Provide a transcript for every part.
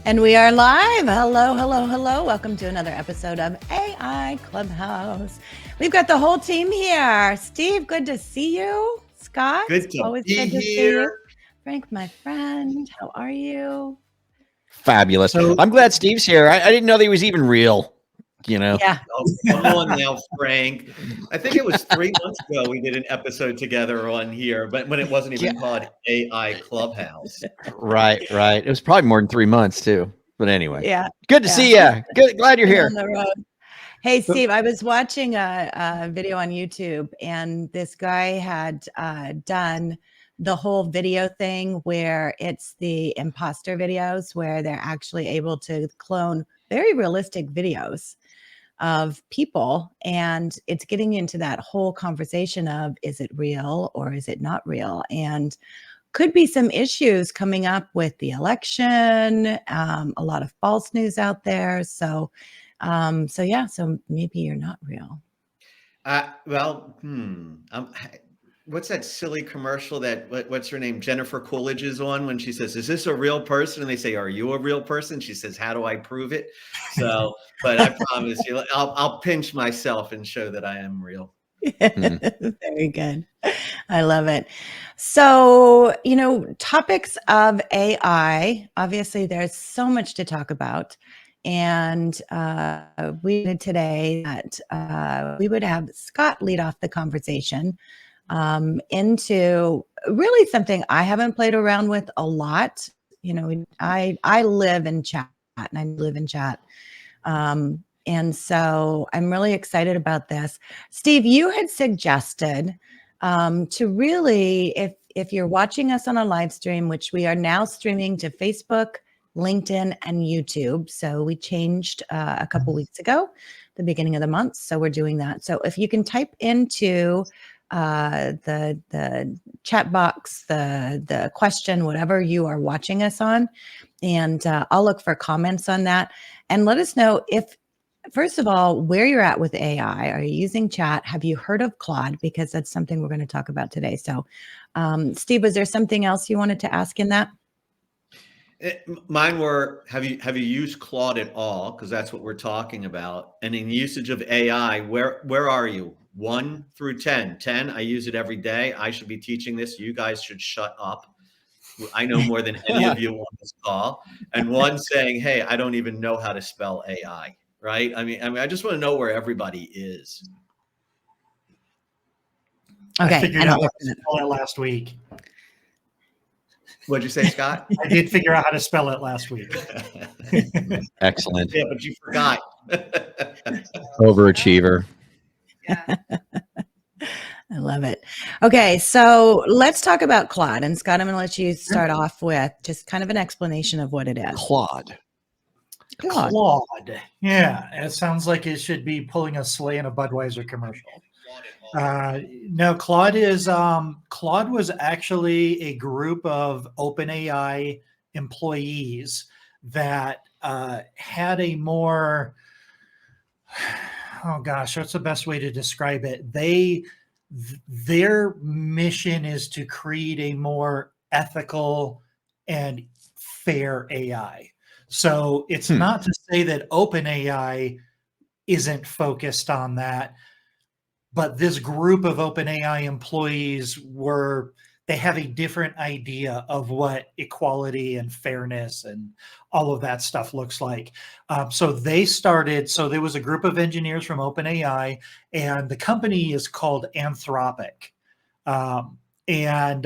And we are live. Hello, hello, hello. Welcome to another episode of AI Clubhouse. We've got the whole team here. Steve, good to see you. Scott, always good to see you. Frank, my friend, how are you? Fabulous. So, I'm glad Steve's here. I didn't know that he was even real. You know? Yeah. Oh, come on now, Frank. I think it was 3 months ago we did an episode together on here, but when it wasn't even called AI Clubhouse. Right. It was probably more than 3 months too. But anyway. Yeah. Good to see you. Good. Glad you're here. On the road. Hey, Steve, I was watching a video on YouTube, and this guy had done the whole video thing where it's the imposter videos where they're actually able to clone very realistic videos of people, and it's getting into that whole conversation of, is it real or is it not real? And could be some issues coming up with the election, a lot of false news out there. So maybe you're not real. What's that silly commercial that what's her name, Jennifer Coolidge, is on when she says, "Is this a real person?" And they say, "Are you a real person?" She says, "How do I prove it?" So, but I promise you, I'll pinch myself and show that I am real. Very good. I love it. So, topics of AI, obviously there's so much to talk about. And we did today that we would have Scott lead off the conversation into really something I haven't played around with a lot. I live in chat and I live in chat. And so I'm really excited about this. Steve, you had suggested to really, if you're watching us on a live stream, which we are now streaming to Facebook, LinkedIn, and YouTube. So we changed a couple weeks ago, the beginning of the month. So we're doing that. So if you can type into the chat box, the question, whatever you are watching us on, and I'll look for comments on that. And let us know if, first of all, where you're at with AI. Are you using chat? Have you heard of Claude? Because that's something we're going to talk about today. So, Steve, was there something else you wanted to ask in that? Mine were, have you used Claude at all? Because that's what we're talking about. And in usage of AI, where are you? 1 through 10. 10, I use it every day. I should be teaching this. You guys should shut up. I know more than any of you on this call. And 1 saying, hey, I don't even know how to spell AI. Right? I mean, I just want to know where everybody is. Okay. I figured out how to spell it last week. What'd you say, Scott? I did figure out how to spell it last week. Excellent. Yeah, but you forgot. Overachiever. Yeah. I love it. Okay, so let's talk about Claude. And Scott, I'm going to let you start off with just kind of an explanation of what it is. Claude. Yeah, it sounds like it should be pulling a sleigh in a Budweiser commercial. No, Claude was actually a group of OpenAI employees that had a more, what's the best way to describe it? Their mission is to create a more ethical and fair AI. So it's not to say that OpenAI isn't focused on that, but this group of OpenAI employees they have a different idea of what equality and fairness and all of that stuff looks like. So there was a group of engineers from OpenAI, and the company is called Anthropic. And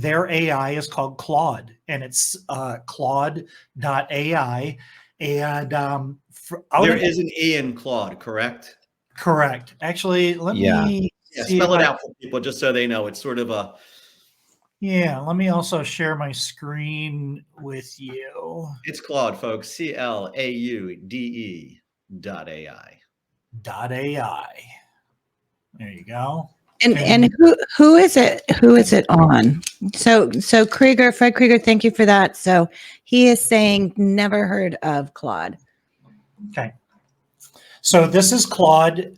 their AI is called Claude, and it's Claude.ai. And there is an E in Claude, correct? Correct. Actually, let me spell it out for people just so they know. It's sort of a... Yeah, let me also share my screen with you. It's Claude, folks. CLAUDE.ai. .ai. There you go. And who is it? Who is it on? So Fred Krieger, thank you for that. So he is saying never heard of Claude. Okay. So this is Claude.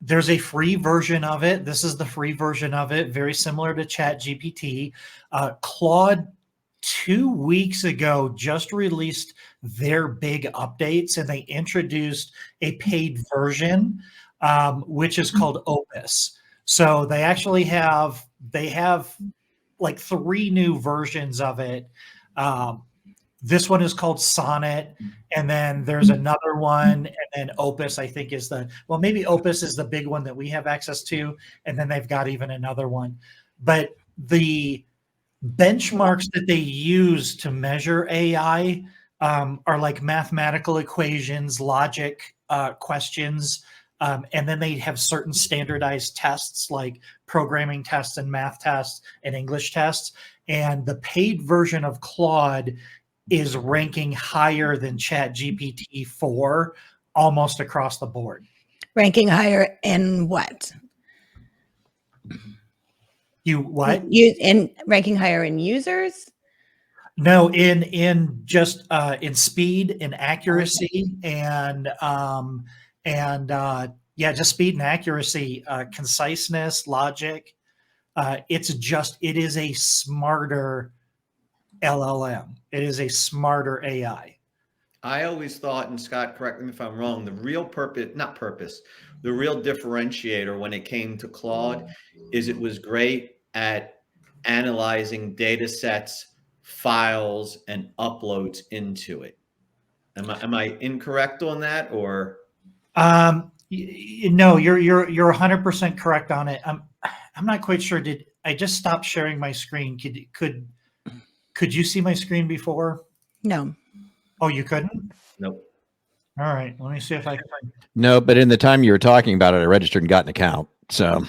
There's a free version of it. This is the free version of it, very similar to ChatGPT. Claude 2 weeks ago just released their big updates, and they introduced a paid version, which is called Opus. So they actually have like 3 new versions of it. This one is called Sonnet, and then there's another one, and then Opus, I think, is maybe Opus is the big one that we have access to, and then they've got even another one. But the benchmarks that they use to measure AI are like mathematical equations, logic questions, and then they have certain standardized tests like programming tests and math tests and English tests. And the paid version of Claude is ranking higher than ChatGPT-4 almost across the board. Ranking higher in what? You what? In ranking higher in users? No, in just in speed, in accuracy, and just speed and accuracy, conciseness, logic. It is a smarter LLM. It is a smarter AI. I always thought, and Scott, correct me if I'm wrong, the real the real differentiator when it came to Claude is it was great at analyzing data sets, files, and uploads into it. Am I incorrect on that, or? No, you're 100% correct on it. I'm not quite sure. Did I just stop sharing my screen? Could you see my screen before? No. Oh, you couldn't? Nope. All right. Let me see if I can. No, but in the time you were talking about it, I registered and got an account. So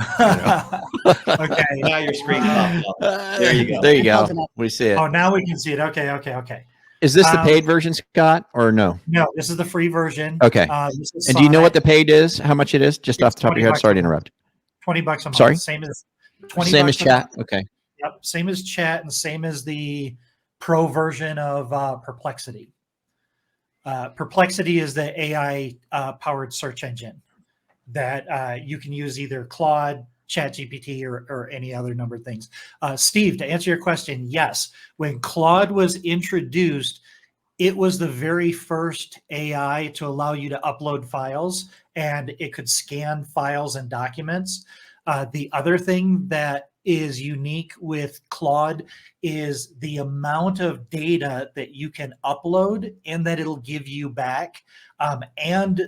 Okay. Now your screen popped up. There you go. There you go. We see it. Oh, now we can see it. Okay. Is this the paid version, Scott, or no? No, this is the free version. Okay. And do you know what the paid is? How much it is? Just off the top of your head. Sorry to interrupt. $20 a month. Sorry? Same as 20 Same bucks as a chat. month. Okay. Yep. Same as chat and same as the pro version of Perplexity. Perplexity is the AI powered search engine that you can use either Claude, ChatGPT, or any other number of things. Steve, to answer your question, yes. When Claude was introduced, it was the very first AI to allow you to upload files, and it could scan files and documents. The other thing that is unique with Claude is the amount of data that you can upload and that it'll give you back. And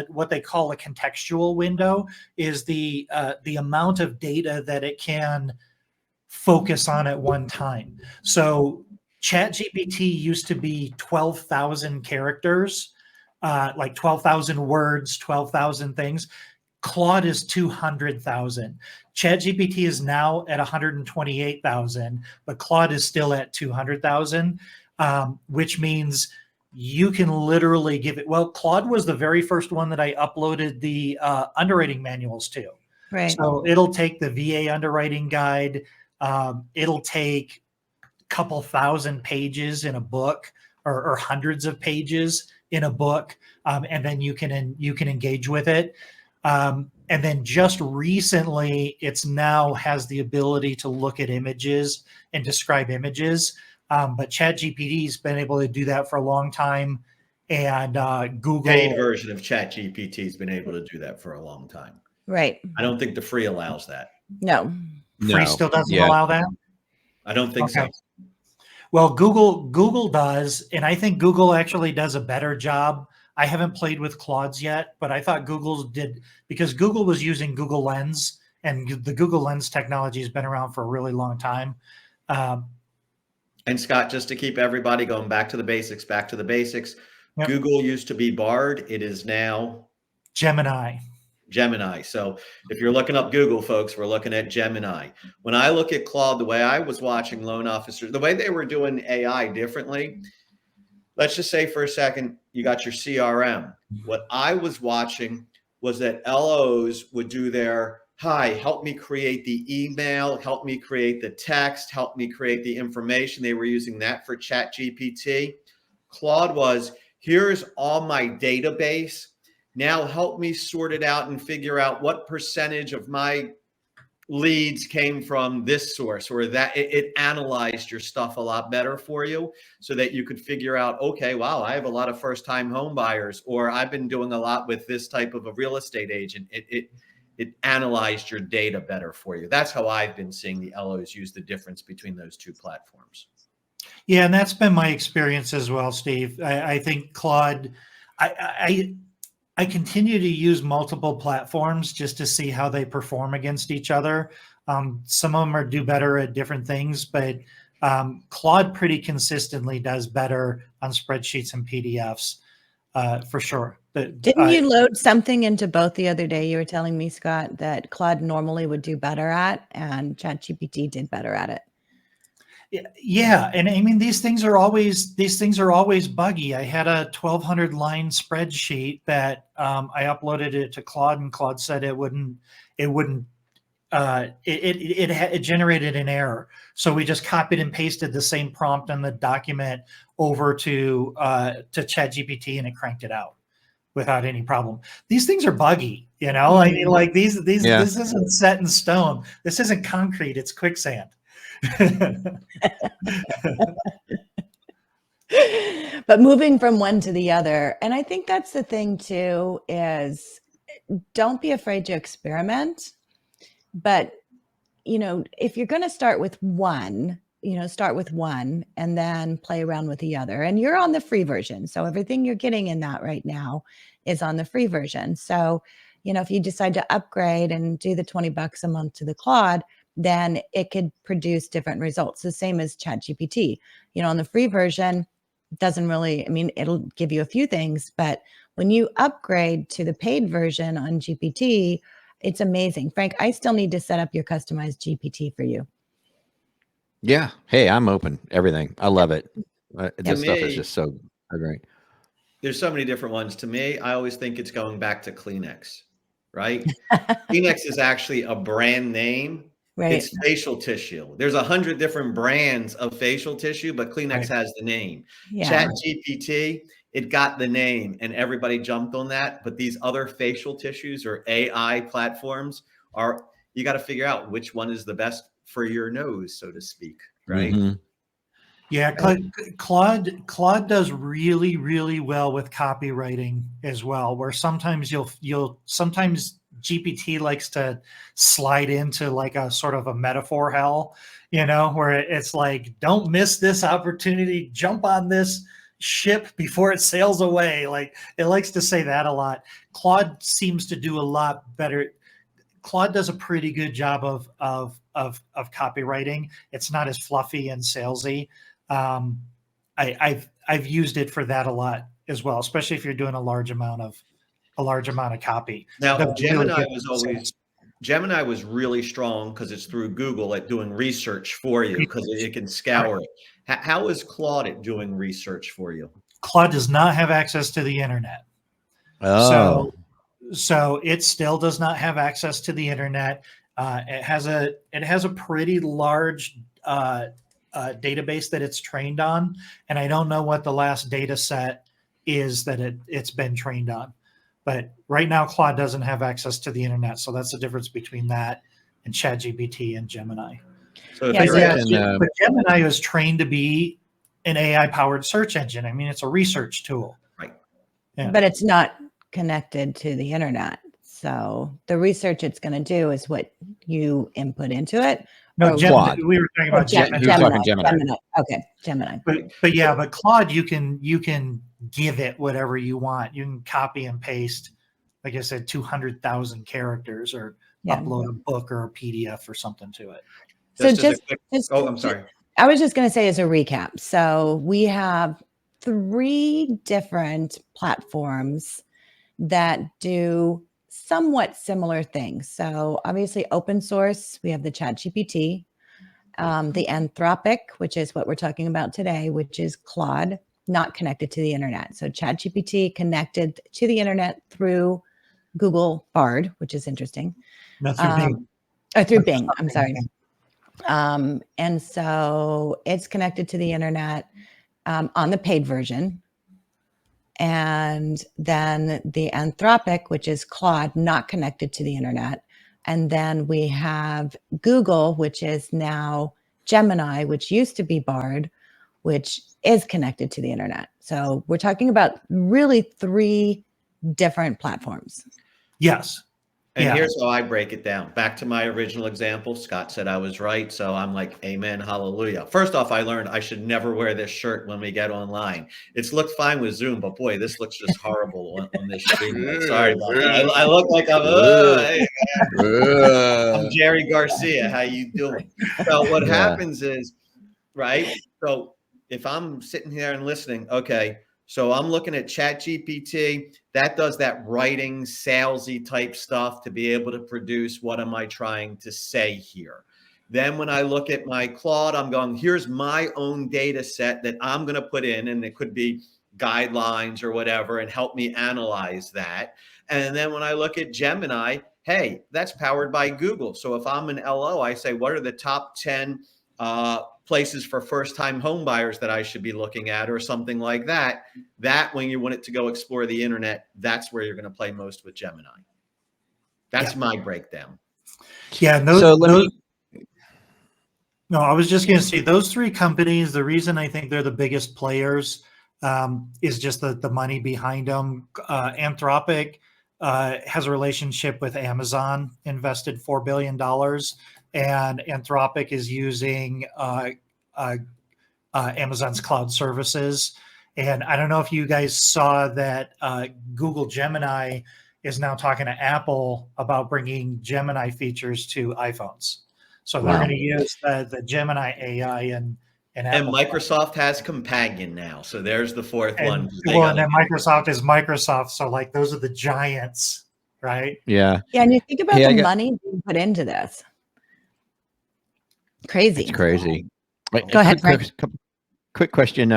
what they call a contextual window is the amount of data that it can focus on at one time. So ChatGPT used to be 12,000 characters, like 12,000 words, 12,000 things. Claude is 200,000. ChatGPT is now at 128,000, but Claude is still at 200,000, which means you can literally give it. Well, Claude was the very first one that I uploaded the underwriting manuals to. Right. So it'll take the VA underwriting guide. It'll take a couple thousand pages in a book, or hundreds of pages in a book, and then you can engage with it. And then just recently, it's now has the ability to look at images and describe images. But ChatGPT's been able to do that for a long time, and Google Paid version of ChatGPT has been able to do that for a long time. Right. I don't think the free allows that. No. Free still doesn't allow that. I don't think so. Well, Google does, and I think Google actually does a better job. I haven't played with Claude's yet, but I thought Google's did, because Google was using Google Lens, and the Google Lens technology has been around for a really long time. And Scott, just to keep everybody going back to the basics, Yep. Google used to be Bard. It is now Gemini. So if you're looking up Google, folks, we're looking at Gemini. When I look at Claude, the way I was watching loan officers, the way they were doing AI differently, let's just say for a second, you got your CRM. What I was watching was that LOs would do their, hi, help me create the email, help me create the text, help me create the information. They were using that for ChatGPT. Claude was, here's all my database. Now help me sort it out and figure out what percentage of my leads came from this source, or that it analyzed your stuff a lot better for you, so that you could figure out, okay, wow, I have a lot of first-time home buyers, or I've been doing a lot with this type of a real estate agent. It analyzed your data better for you. That's how I've been seeing the LOs use the difference between those two platforms. Yeah, and that's been my experience as well, Steve. I think Claude, I continue to use multiple platforms just to see how they perform against each other. Some of them do better at different things, but Claude pretty consistently does better on spreadsheets and PDFs for sure. Didn't you load something into both the other day? You were telling me, Scott, that Claude normally would do better at, and ChatGPT did better at it. Yeah, and I mean these things are always buggy. I had a 1,200 line spreadsheet that I uploaded it to Claude, and Claude said it generated an error. So we just copied and pasted the same prompt in the document over to ChatGPT, and it cranked it out without any problem. These things are buggy, you know. I mean, like this isn't set in stone. This isn't concrete. It's quicksand. But moving from one to the other, and I think that's the thing too, is don't be afraid to experiment. But if you're going to start with one, start with one and then play around with the other. And you're on the free version, so everything you're getting in that right now is on the free version. So if you decide to upgrade and do the $20 a month to the Claude, then it could produce different results. The same as ChatGPT. On the free version, doesn't really, it'll give you a few things, but when you upgrade to the paid version on GPT, it's amazing. Frank, I still need to set up your customized GPT for you. Yeah. Hey, I'm open. Everything. I love it. This stuff is just so great. There's so many different ones. To me, I always think it's going back to Kleenex, right? Kleenex is actually a brand name. Right. It's facial tissue. There's 100 different brands of facial tissue, but Kleenex has the name. Yeah. ChatGPT, it got the name and everybody jumped on that. But these other facial tissues or AI platforms you got to figure out which one is the best for your nose, so to speak. Right. Mm-hmm. Yeah. Claude does really, really well with copywriting as well, where sometimes sometimes GPT likes to slide into like a sort of a metaphor hell, where it's like, don't miss this opportunity, jump on this ship before it sails away. Like it likes to say that a lot. Claude seems to do a lot better. Claude does a pretty good job of copywriting. It's not as fluffy and salesy. I've used it for that a lot as well, especially if you're doing a large amount of copy. Now, Gemini was really strong because it's through Google at doing research for you, because it can scour it. How is Claude at doing research for you? Claude does not have access to the internet. Oh. So it still does not have access to the internet. It has a pretty large database that it's trained on, and I don't know what the last data set is that it's been trained on. But right now, Claude doesn't have access to the internet, so that's the difference between that and ChatGPT and Gemini. So but Gemini is trained to be an AI-powered search engine. It's a research tool, right? Yeah. But it's not connected to the internet, so the research it's going to do is what you input into it. No, Gemini. We were talking about Gemini. Okay, Gemini. But Claude, you can give it whatever you want. You can copy and paste, like I said, 200,000 characters, or upload a book or a PDF or something to it. I'm sorry. I was just going to say as a recap. So we have 3 different platforms that do somewhat similar things. So obviously open source, we have the ChatGPT, the Anthropic, which is what we're talking about today, which is Claude, not connected to the internet. So ChatGPT connected to the internet through Google Bard, which is interesting. Not through Bing. Or through Bing, I'm sorry. And so it's connected to the internet on the paid version. And then the Anthropic, which is Claude, not connected to the internet, And then we have Google, which is now Gemini, which used to be Bard, which is connected to the internet. So we're talking about really 3 different platforms. Yes. And here's how I break it down. Back to my original example, Scott said I was right. So I'm like, amen, hallelujah. First off, I learned I should never wear this shirt when we get online. It's looked fine with Zoom, but boy, this looks just horrible on this stream. Sorry about that. I look like I'm Jerry Garcia. How you doing? So what happens is, right? So if I'm sitting here and listening, okay, so I'm looking at ChatGPT, that does that writing, salesy type stuff to be able to produce what am I trying to say here. Then when I look at my Claude, I'm going, here's my own data set that I'm going to put in, and it could be guidelines or whatever, and help me analyze that. And then when I look at Gemini, hey, that's powered by Google. So if I'm an LO, I say, what are the top 10 places for first-time home buyers that I should be looking at, or something like that. That when you want it to go explore the internet, that's where you're going to play most with Gemini. That's my breakdown. Yeah. No, I was just going to say those 3 companies, the reason I think they're the biggest players is just the money behind them. Anthropic has a relationship with Amazon, invested $4 billion. And Anthropic is using Amazon's cloud services. And I don't know if you guys saw that Google Gemini is now talking to Apple about bringing Gemini features to iPhones. So they're going to use the Gemini AI and Microsoft has Companion now. So there's the 4th one. Well, and then Microsoft is Microsoft. So like those are the giants, right? Yeah. And you think about the money being put into this. Crazy. It's crazy. Go ahead, Frank. Quick question,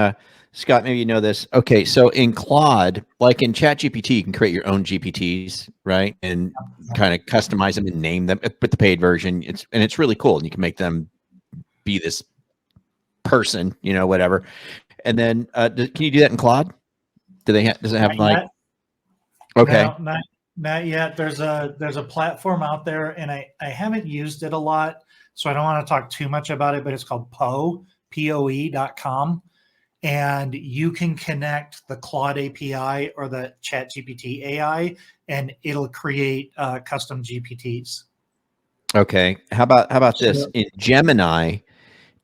Scott, maybe you know this. Okay, so in Claude, like in ChatGPT, you can create your own GPTs, right? And kind of customize them and name them. But the paid version, it's really cool. And you can make them be this person, whatever. And then can you do that in Claude? Does it have like? Okay. No, not yet. There's a platform out there, and I haven't used it a lot, so I don't want to talk too much about it, but it's called POE.com. And you can connect the Claude API or the ChatGPT AI, and it'll create custom GPTs. Okay. How about this? In Gemini,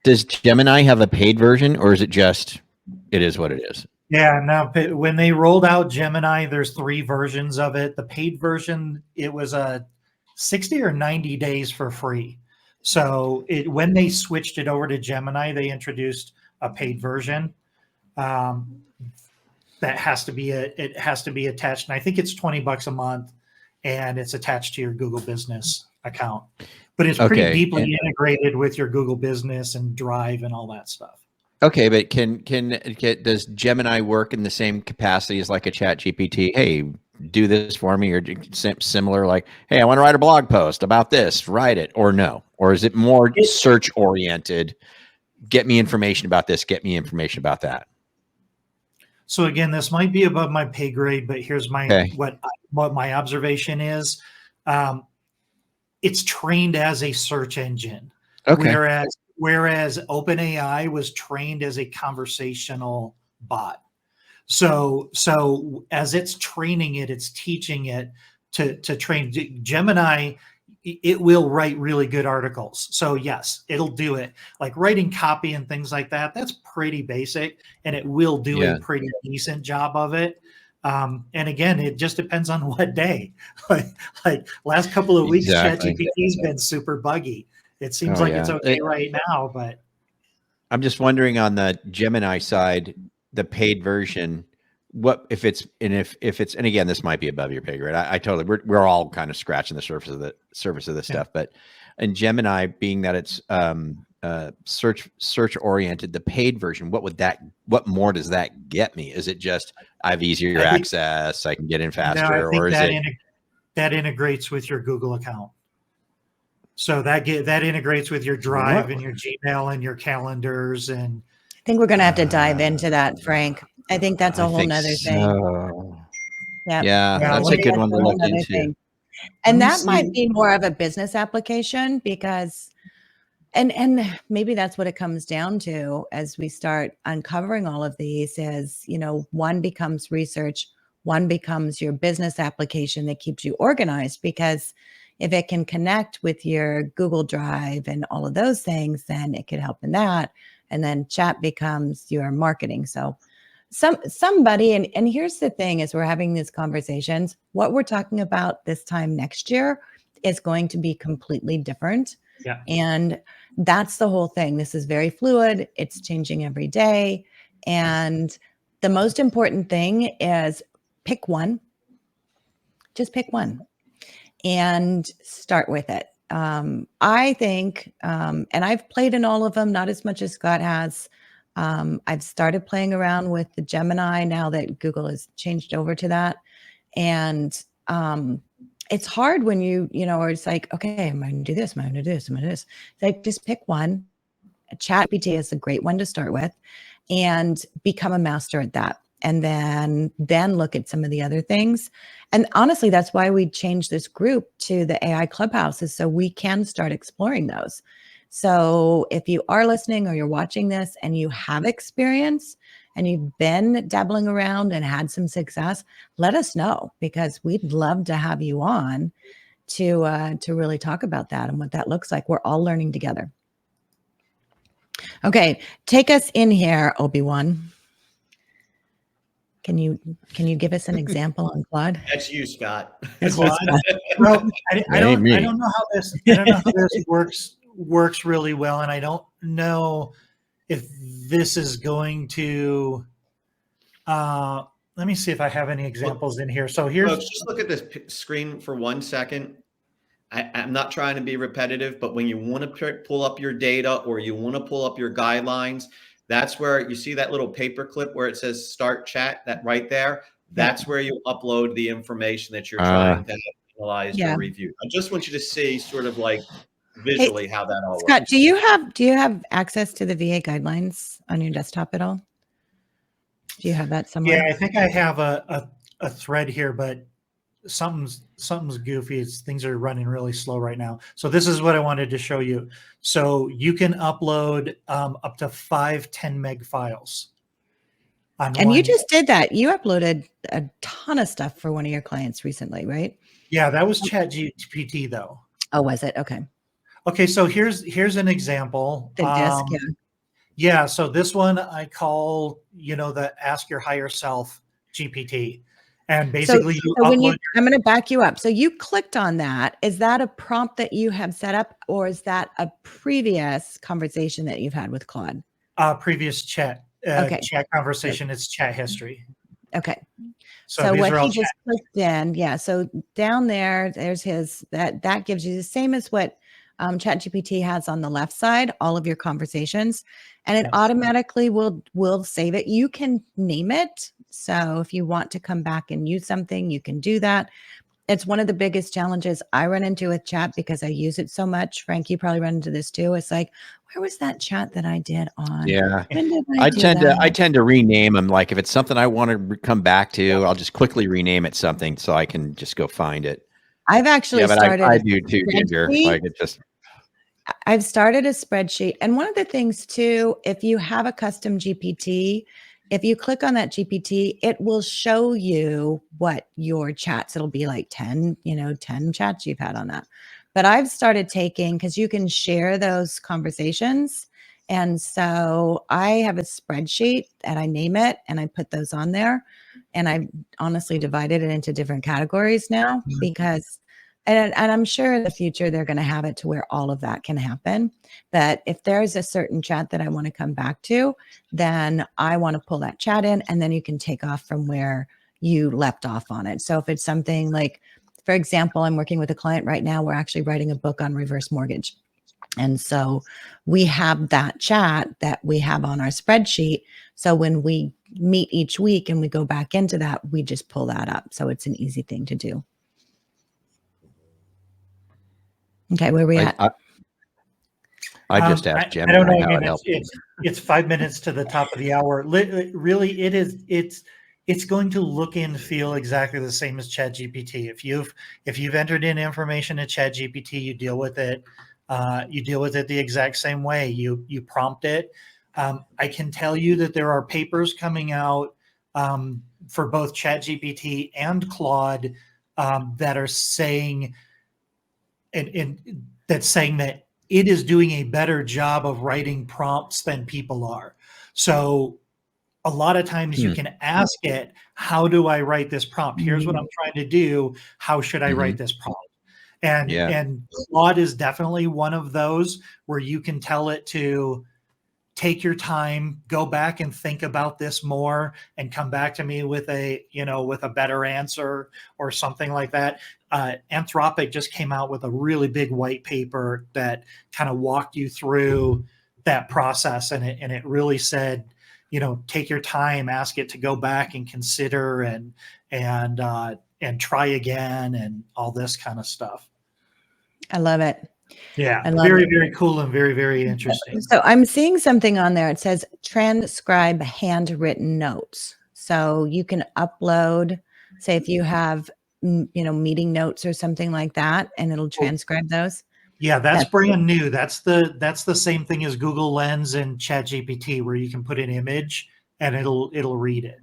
does Gemini have a paid version, or is it just it is what it is? Yeah. Now, when they rolled out Gemini, there's 3 versions of it. The paid version, it was 60 or 90 days for free. So when they switched it over to Gemini, they introduced a paid version that has to be attached. And I think it's $20 a month, and it's attached to your Google Business account. But it's pretty deeply integrated with your Google Business and Drive and all that stuff. Okay, but does Gemini work in the same capacity as like a ChatGPT? Hey, do this for me, or similar, like, hey, I want to write a blog post about this, write it, or no? Or is it more search oriented? Get me information about this, get me information about that. So again, this might be above my pay grade, but here's my what my observation is. It's trained as a search engine, whereas OpenAI was trained as a conversational bot. So as it's training it, it's teaching it to train. Gemini, it will write really good articles. So yes, it'll do it. Like writing copy and things like that, that's pretty basic, and it will do a pretty decent job of it. And again, it just depends on what day. like last couple of weeks, ChatGPT's been super buggy. It seems like it's okay right now, but I'm just wondering on the Gemini side, the paid version, what if it's and again, this might be above your pay grade. I totally we're all kind of scratching the surface of this stuff, but in Gemini, being that it's search oriented, the paid version, what more does that get me? Is it just I have easier access, I can get in faster, or is that integrates with your Google account? So that integrates with your Drive and your Gmail and your calendars. And I think we're going to have to dive into that, Frank. I think that's a whole nother thing. Yeah, that's a good one to look into. And me that might see. be more of a business application because and maybe that's what it comes down to as we start uncovering all of these is, one becomes research, one becomes your business application that keeps you organized, because if it can connect with your Google Drive and all of those things, then it could help in that. And then chat becomes your marketing. So somebody, and here's the thing, as we're having these conversations, what we're talking about this time next year is going to be completely different. Yeah. And that's the whole thing. This is very fluid. It's changing every day. And the most important thing is pick one. Just pick one and start with it. I think, and I've played in all of them, not as much as Scott has. I've started playing around with the Gemini now that Google has changed over to that. And it's hard when or it's like, okay, I'm going to do this, I'm going to do this, I'm going to do this. It's like, just pick one. ChatGPT is a great one to start with and become a master at that. And then look at some of the other things. And honestly, that's why we changed this group to the AI Clubhouse, is so we can start exploring those. So if you are listening or you're watching this and you have experience and you've been dabbling around and had some success, let us know, because we'd love to have you on to really talk about that and what that looks like. We're all learning together. Okay, take us in here, Obi-Wan. Can you give us an example on Claude? That's you, Scott. Claude? Well, I don't know how this works really well, and I don't know if this is going to. Let me see if I have any examples in here. So here's. Folks, just look at this screen for 1 second. I'm not trying to be repetitive, but when you want to pull up your data or you want to pull up your guidelines, that's where you see that little paper clip where it says start chat, that right there. That's where you upload the information that you're trying to analyze or review. I just want you to see sort of like visually how that all Scott, works. do you have access to the VA guidelines on your desktop at all? Do you have that somewhere? Yeah, I think I have a thread here, but something's goofy. Things are running really slow right now. So this is what I wanted to show you. So you can upload up to 5 10 meg files. And you just did that. You uploaded a ton of stuff for one of your clients recently, right? Yeah, that was ChatGPT though. Oh, was it? Okay. Okay, so here's an example. The disk, yeah. So this one I call, the Ask Your Higher Self GPT. And basically I'm going to back you up. So you clicked on that. Is that a prompt that you have set up, or is that a previous conversation that you've had with Claude? Previous chat conversation. It's chat history. Okay. So what he just clicked in, so down there's his, that gives you the same as what ChatGPT has on the left side, all of your conversations, and it automatically will save it. You can name it. So if you want to come back and use something, you can do that. It's one of the biggest challenges I run into with chat because I use it so much. Frank, you probably run into this too. It's like, where was that chat that I did on? Yeah. When did I tend to rename them. Like if it's something I want to come back to, I'll just quickly rename it something so I can just go find it. I've actually started. I do too, Ginger. Like it just. I've started a spreadsheet. And one of the things too, if you have a custom GPT, if you click on that GPT, it will show you what your chats, it'll be like 10 chats you've had on that. But I've started taking, because you can share those conversations. And so I have a spreadsheet and I name it and I put those on there. And I've honestly divided it into different categories now because and I'm sure in the future they're going to have it to where all of that can happen. But if there's a certain chat that I want to come back to, then I want to pull that chat in, and then you can take off from where you left off on it. So if it's something like, for example, I'm working with a client right now, we're actually writing a book on reverse mortgage. And so we have that chat that we have on our spreadsheet. So when we meet each week and we go back into that, we just pull that up. So it's an easy thing to do. Okay, where are we at? I just asked Jim. I don't know. It's 5 minutes to the top of the hour. Really, it's going to look and feel exactly the same as ChatGPT. If you've entered in information to ChatGPT, you deal with it. You deal with it the exact same way. You prompt it. I can tell you that there are papers coming out for both ChatGPT and Claude that are saying that's saying that it is doing a better job of writing prompts than people are. So a lot of times you can ask it, how do I write this prompt? Here's what I'm trying to do. How should I write this prompt? And Claude is definitely one of those where you can tell it to take your time, go back and think about this more, and come back to me with a better answer or something like that. Anthropic just came out with a really big white paper that kind of walked you through that process, and it really said, take your time, ask it to go back and consider and try again and all this kind of stuff. I love it. Yeah, very, very cool and very, very interesting. So I'm seeing something on there. It says transcribe handwritten notes. So you can upload, say if you have, meeting notes or something like that, and it'll transcribe those. Yeah, that's brand new. That's the same thing as Google Lens and ChatGPT, where you can put an image and it'll read it.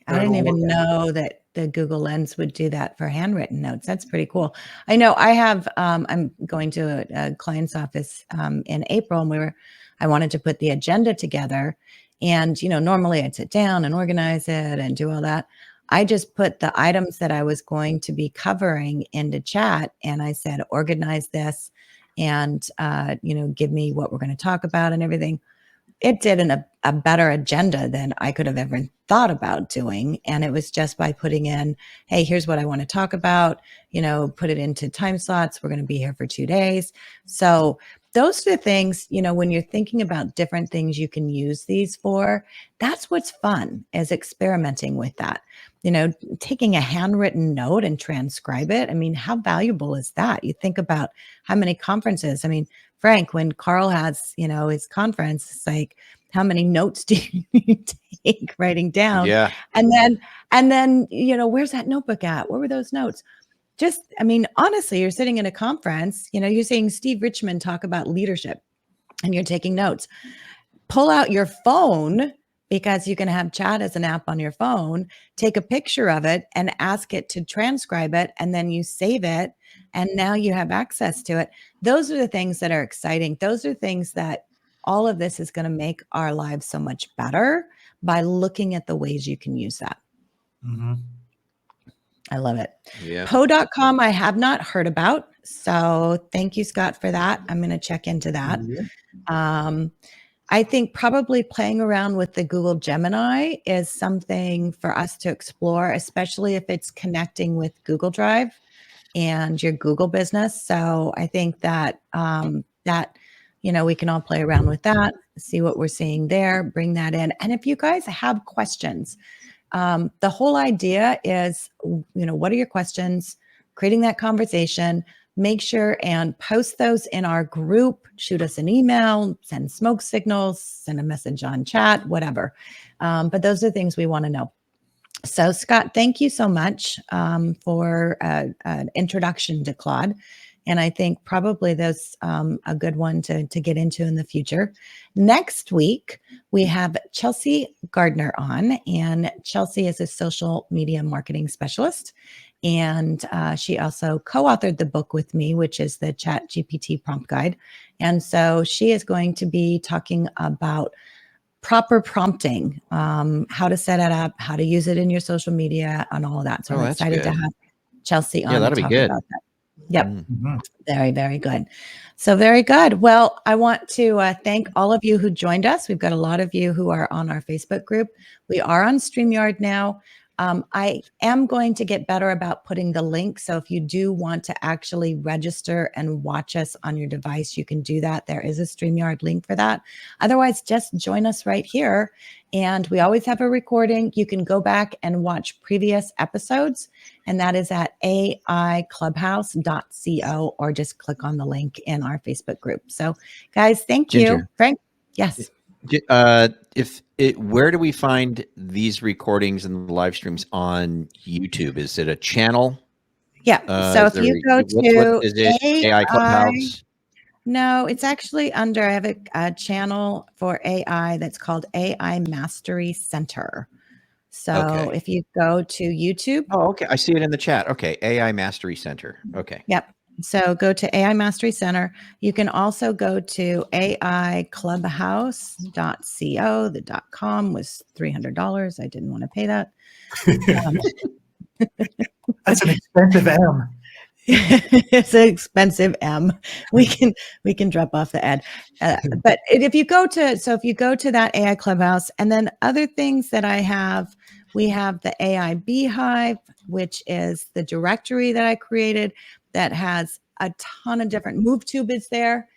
I didn't even know that the Google Lens would do that for handwritten notes. That's pretty cool. I know I have, I'm going to a client's office in April, and I wanted to put the agenda together. And, normally I'd sit down and organize it and do all that. I just put the items that I was going to be covering into chat, and I said, organize this and, give me what we're going to talk about and everything. It did a better agenda than I could have ever thought about doing. And it was just by putting in, hey, here's what I want to talk about, put it into time slots. We're going to be here for 2 days. So those are the things, when you're thinking about different things you can use these for, that's what's fun, is experimenting with that. Taking a handwritten note and transcribe it. I mean, how valuable is that? You think about how many conferences, Frank, when Carl has, his conference, it's like, how many notes do you take writing down? Yeah. And then, where's that notebook at? Where were those notes? Just, honestly, you're sitting in a conference, you're seeing Steve Richman talk about leadership and you're taking notes. Pull out your phone, because you can have chat as an app on your phone, take a picture of it and ask it to transcribe it, and then you save it, and now you have access to it. Those are the things that are exciting. Those are things that all of this is going to make our lives so much better by looking at the ways you can use that. Mm-hmm. I love it. Yeah. Poe.com, I have not heard about. So thank you, Scott, for that. I'm going to check into that. Mm-hmm. I think probably playing around with the Google Gemini is something for us to explore, especially if it's connecting with Google Drive and your Google business. So I think that we can all play around with that, see what we're seeing there, bring that in. And if you guys have questions, the whole idea is, what are your questions? Creating that conversation. Make sure and post those in our group, shoot us an email, send smoke signals, send a message on chat, whatever. But those are things we want to know. So Scott, thank you so much for an introduction to Claude. And I think probably that's a good one to get into in the future. Next week, we have Chelsea Gardner on, and Chelsea is a social media marketing specialist. And she also co-authored the book with me, which is the ChatGPT Prompt Guide. And so she is going to be talking about proper prompting, how to set it up, how to use it in your social media, and all of that. So I'm excited to have Chelsea on to talk about that. Yep. Mm-hmm. Very, very good. So very good. Well, I want to thank all of you who joined us. We've got a lot of you who are on our Facebook group. We are on StreamYard now. I am going to get better about putting the link. So if you do want to actually register and watch us on your device, you can do that. There is a StreamYard link for that. Otherwise, just join us right here. And we always have a recording. You can go back and watch previous episodes, and that is at aiclubhouse.co, or just click on the link in our Facebook group. So guys, thank you. Frank? Yes. Where do we find these recordings and the live streams on YouTube? Is it a channel? Yeah. So Is if you there- go to is it AI Clubhouse? No, it's actually under, I have a channel for AI that's called AI Mastery Center. So Okay. if you go to YouTube. Oh, okay. I see it in the chat. Okay. AI Mastery Center. Okay. Yep. So go to AI Mastery Center. You can also go to AIClubhouse.co. The .com was $300. I didn't want to pay that. That's an expensive M. It's an expensive M. We can drop off the ad. But if you go to that AI Clubhouse, and then other things that I have, we have the AI Beehive, which is the directory that I created that has a ton of different MoveTube is there.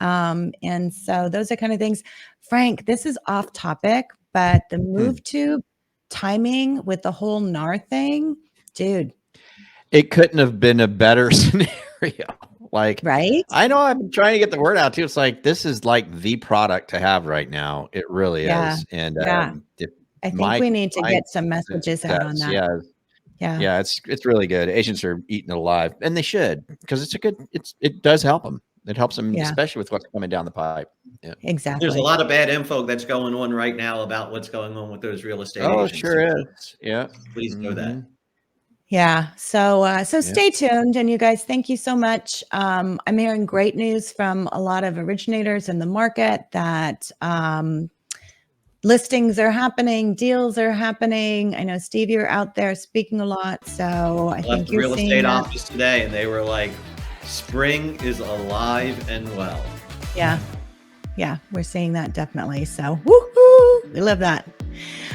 And so those are kind of things. Frank, this is off topic, but the MoveTube timing with the whole NAR thing, dude. It couldn't have been a better scenario. Like, right? I know I've been trying to get the word out too. It's like, this is like the product to have right now. It really is. And I think we need to get some messages out on that. Yeah, it's really good. Agents are eating it alive, and they should, because it does help them. It helps them, especially with what's coming down the pipe. Yeah, exactly. There's a lot of bad info that's going on right now about what's going on with those real estate agents. Oh, sure is. Yeah. Please know that. Yeah. So stay tuned, and you guys, thank you so much. I'm hearing great news from a lot of originators in the market that listings are happening, deals are happening. I know, Steve, you're out there speaking a lot, so I think you're real seeing estate that. office today, and they were like, "Spring is alive and well." Yeah, we're seeing that definitely. So, woohoo! We love that.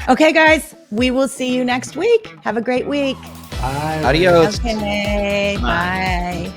Okay, guys, we will see you next week. Have a great week. Adios. Okay, bye.